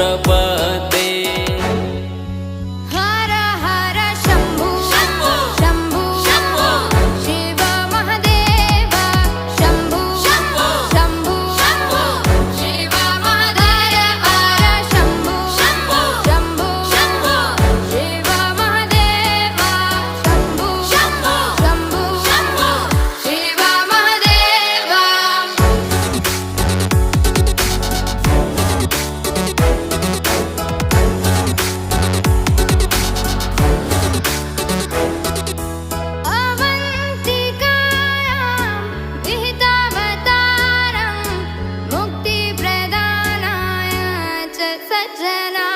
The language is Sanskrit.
प्रपद्ये। हर हर शम्भु शम्भु शम्भु शम्भु शिव महादेव शम्भु शम्भु शम्भु शम्भु शिव महादेव हर शम्भु शम्भु शम्भु शम्भु शिव महादेव शम्भु शम्भु शम्भु शम्भु शिव महादेव। अवन्तिकायां विहितावतारं मुक्तिप्रदानाय च सज्जना